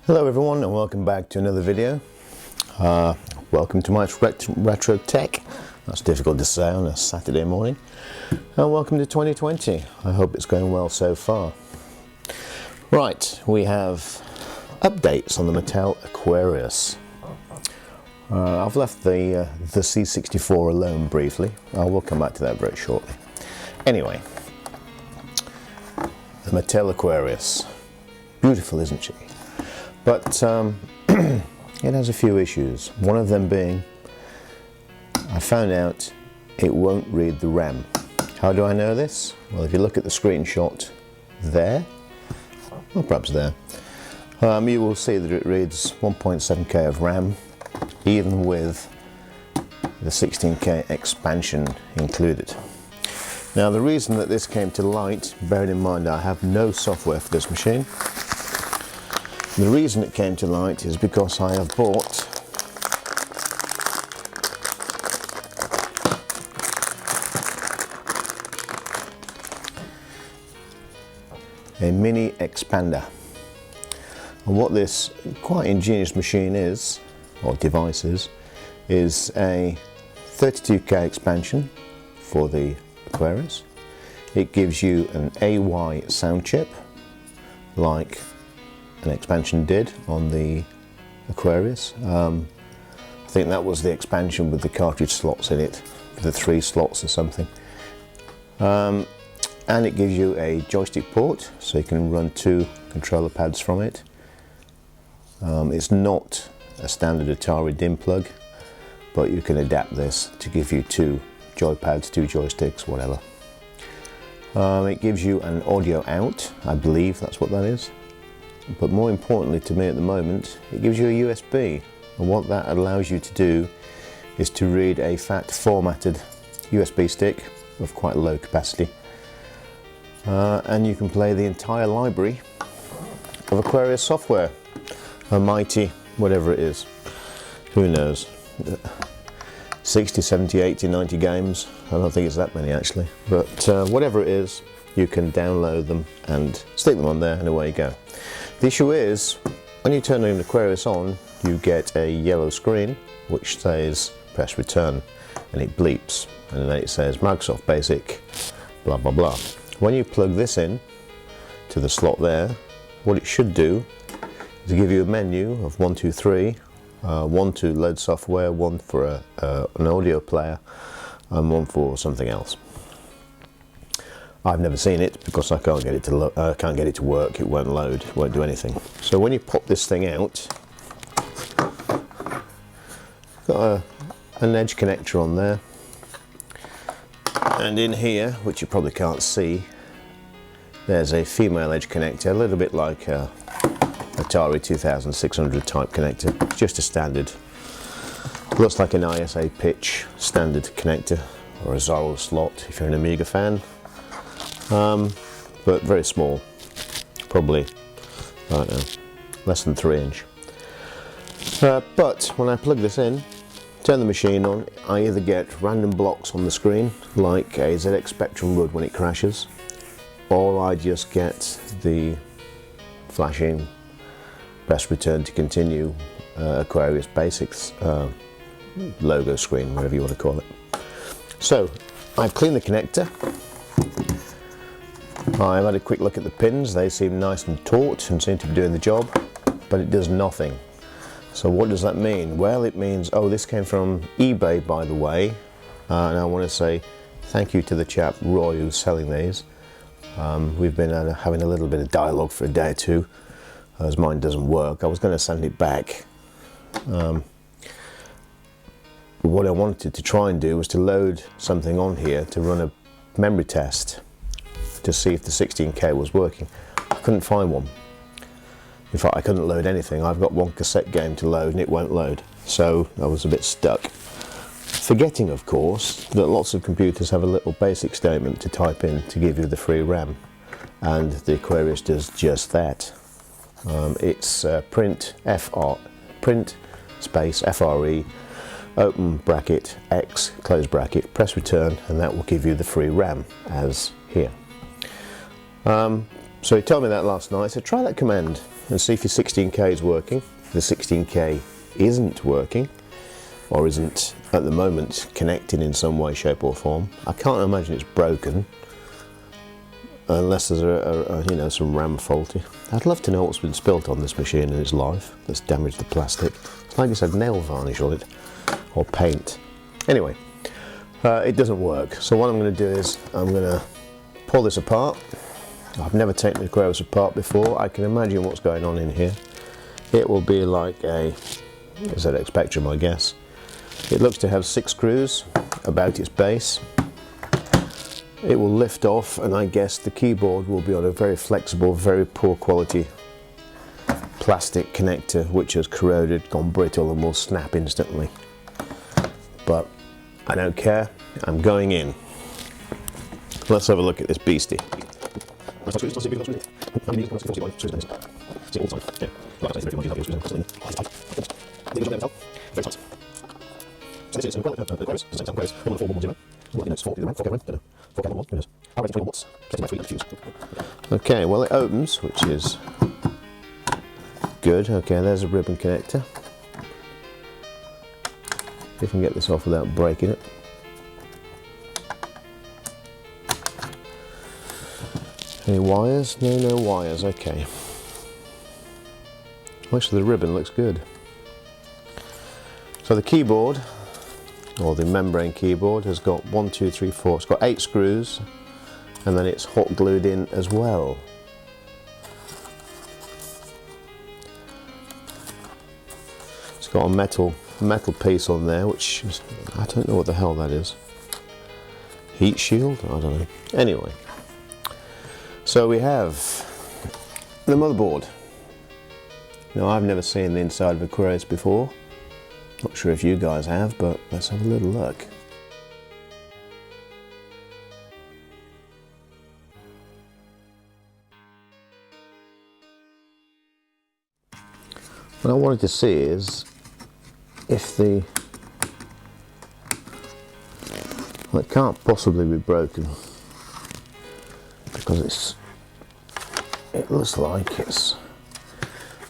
Hello everyone and welcome back to another video. Welcome to my retro tech. That's difficult to say on a Saturday morning. And welcome to 2020. I hope it's going well so far. Right, we have updates on the Mattel Aquarius. I've left the C64 alone briefly. I will come back to that very shortly. Anyway, the Mattel Aquarius. Beautiful, isn't she? But it has a few issues. One of them being, I found out it won't read the RAM. How do I know this? Well, if you look at the screenshot there, or perhaps there, you will see that it reads 1.7K of RAM, even with the 16K expansion included. Now, the reason that this came to light, bearing in mind I have no software for this machine, the reason it came to light is because I have bought a mini expander. And what this quite ingenious machine is, or device is a 32K expansion for the Aquarius. It gives you an AY sound chip, like an expansion did on the Aquarius. I think that was the expansion with the cartridge slots in it, the 3 slots or something. And it gives you a joystick port, so you can run 2 controller pads from it. It's not a standard Atari DIN plug, but you can adapt this to give you 2 joypads, 2 joysticks, whatever. It gives you an audio out, I believe that's what that is. But more importantly to me at the moment, it gives you a USB, and what that allows you to do is to read a fat formatted USB stick of quite low capacity, and you can play the entire library of Aquarius software, a mighty whatever it is, who knows, 60, 70, 80, 90 games. I don't think it's that many actually, but whatever it is, you can download them and stick them on there and away you go. The issue is, when you turn the Aquarius on, you get a yellow screen which says press return, and it bleeps, and then it says Microsoft Basic, blah blah blah. When you plug this in to the slot there, what it should do is give you a menu of 1, 2, 3, 1 to load software, 1 for an audio player, and 1 for something else. I've never seen it because I can't get it to work. It won't load. It won't do anything. So when you pop this thing out, got an edge connector on there, and in here, which you probably can't see, there's a female edge connector, a little bit like a Atari 2600 type connector. It's just a standard. Looks like an ISA pitch standard connector, or a Zorro slot if you're an Amiga fan. But very small, probably, I don't know, less than 3 inch. But when I plug this in, turn the machine on, I either get random blocks on the screen, like a ZX Spectrum would when it crashes, or I just get the flashing press return to continue Aquarius Basics logo screen, whatever you want to call it. So, I've cleaned the connector. I've had a quick look at the pins. They seem nice and taut and seem to be doing the job, but it does nothing. So what does that mean? Well, it means, oh, this came from eBay, by the way, and I want to say thank you to the chap Roy who's selling these. We've been having a little bit of dialogue for a day or two, as mine doesn't work. I was going to send it back. But what I wanted to try and do was to load something on here to run a memory test to see if the 16K was working. I couldn't find one. In fact, I couldn't load anything. I've got one cassette game to load and it won't load. So I was a bit stuck. Forgetting, of course, that lots of computers have a little basic statement to type in to give you the free RAM. And the Aquarius does just that. It's print space FRE, open bracket, X, close bracket, press return, and that will give you the free RAM, as here. So he told me that last night. I said, try that command. and see if your 16K is working. The 16K isn't working, or isn't at the moment connected in some way, shape or form. I can't imagine it's broken, unless there's you know, some RAM faulty. I'd love to know what's been spilt on this machine in its life that's damaged the plastic. It's like it's had nail varnish on it, or paint. Anyway, it doesn't work. So what I'm going to do is I'm going to pull this apart. I've never taken the Aquarius apart before. I can imagine what's going on in here. It will be like a ZX Spectrum, I guess. It looks to have 6 screws about its base. It will lift off, and I guess the keyboard will be on a very flexible, very poor quality plastic connector, which has corroded, gone brittle, and will snap instantly. But I don't care, I'm going in. Let's have a look at this beastie. Okay, well it opens, which is good. Okay, there's a ribbon connector. See if I can get this off without breaking it. Any wires? No, no wires, okay. Actually, the ribbon looks good. So the keyboard, or the membrane keyboard, has got 1, 2, 3, 4, it's got 8 screws, and then it's hot glued in as well. It's got a metal piece on there, which is, I don't know what the hell that is. Heat shield? I don't know. Anyway, so we have the motherboard. Now, I've never seen the inside of Aquarius before. Not sure if you guys have, but let's have a little look. What I wanted to see is if well, it can't possibly be broken, because it looks like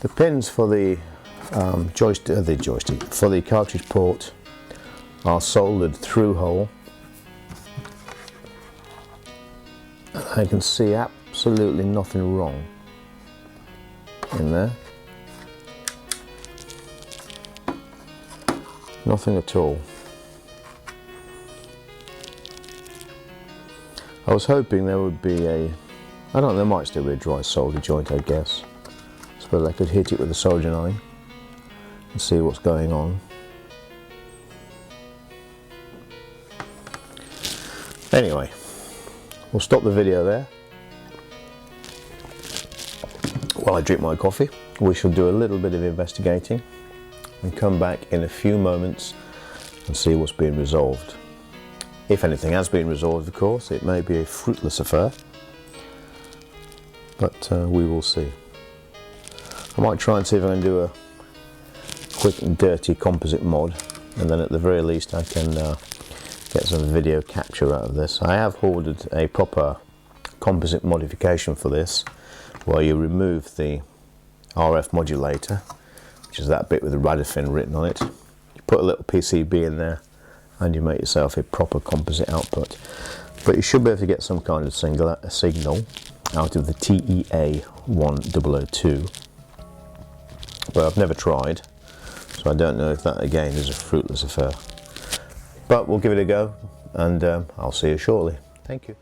the pins for the joystick for the cartridge port are soldered through hole. I can see absolutely nothing wrong in there. Nothing at all. I was hoping there would be I don't know, there might still be a dry solder joint, I guess. So I could hit it with a soldering iron and see what's going on. Anyway, we'll stop the video there. While I drink my coffee, we shall do a little bit of investigating and come back in a few moments and see what's been resolved. If anything has been resolved, of course, it may be a fruitless affair, but we will see. I might try and see if I can do a quick and dirty composite mod, and then at the very least I can get some video capture out of this. I have ordered a proper composite modification for this, where you remove the RF modulator, which is that bit with the Radifin written on it. You put a little PCB in there and you make yourself a proper composite output. But you should be able to get some kind of signal out of the TEA1002. But I've never tried, so I don't know if that again is a fruitless affair. But we'll give it a go, and I'll see you shortly. Thank you.